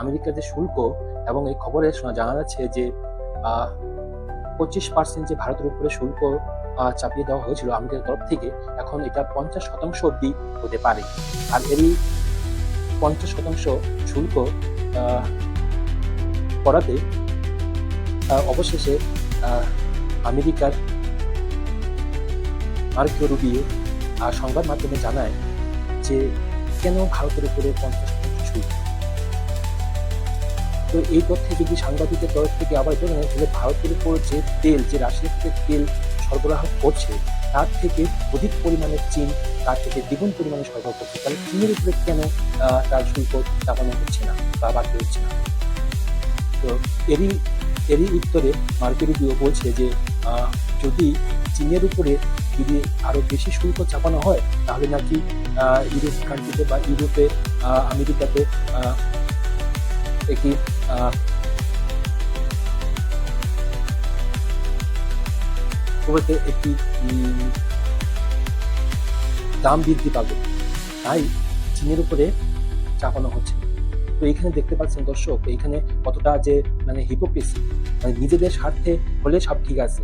আমেরিকার যে শুল্ক এবং এই খবরে জানা যাচ্ছে যে 25% যে ভারতের উপরে শুল্ক চাপিয়ে দেওয়া হয়েছিল আমেরিকার তরফ থেকে, এখন এটা 50% অব্দি হতে পারে। আর এরই 50% শুল্ক করাতে অবশেষে আমেরিকার মার্কো রুবিও সংবাদ মাধ্যমে জানায় যে কেন ভারতের উপরে 50% শুল্ক। তো এই তথ্যে যদি সাংবাদিকের তরফ থেকে আবার জানেন তাহলে ভারতের উপর যে তেল, যে রাশিয়া থেকে তেল সরবরাহ করছে তার থেকে অধিক পরিমাণে চীন তার থেকে দ্বিগুণ পরিমাণে সরবরাহ করছে, তাহলে চীনের উপরে কেন তার শুল্ক চাপানো হচ্ছে না বা বাড়তে হচ্ছে না? তো এরই উত্তরে মার্কো রুবিও বলছে যে যদি চীনের উপরে যদি আরো বেশি শুল্ক চাপানো হয় তাহলে নাকি ইউরোপ কান্ট্রিতে বা ইউরোপে আমেরিকাতে একটি একটি দাম বৃদ্ধি পাবে, তাই চীনের উপরে চাপানো হচ্ছে। তো এখানে দেখতে পাচ্ছেন দর্শক, এইখানে কতটা যে হিপোক্রেসি, নিজেদের স্বার্থে হলে সব ঠিক আছে,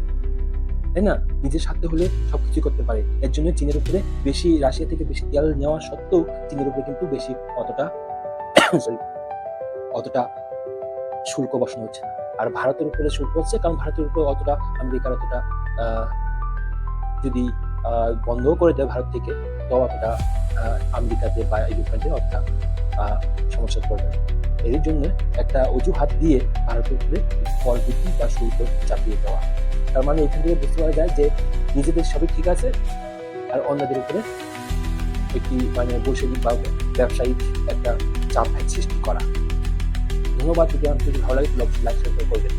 তাই না? নিজের স্বার্থে হলে সবকিছু করতে পারে। এর জন্য চীনের উপরে বেশি, রাশিয়া থেকে বেশি তেল নেওয়া সত্ত্বেও চীনের উপরে কিন্তু বেশি অতটা শুল্ক বসানো হচ্ছে না। আর ভারতের উপরে শুল্ক হচ্ছে, কারণ ভারতের উপরে অতটা আমেরিকার অতটা যদি বন্ধ করে দেয় ভারত থেকে, তো অতটা আমেরিকাতে বা ইউরোপে অতটা সমস্যা পড়বে না। এর জন্য একটা অজুহাত দিয়ে ভারতের উপরে কর বৃদ্ধি বা শুল্ক চাপিয়ে দেওয়া। তার মানে এখান থেকে বুঝতে পারা যায় যে নিজেদের সবই ঠিক আছে আর অন্যদের উপরে একটি বৈষয়িক বা ব্যবসায়িক একটা চাপ সৃষ্টি করা। ধন্যবাদ। যদি ভালো লাগে তাহলে লাইক শেয়ার করবেন।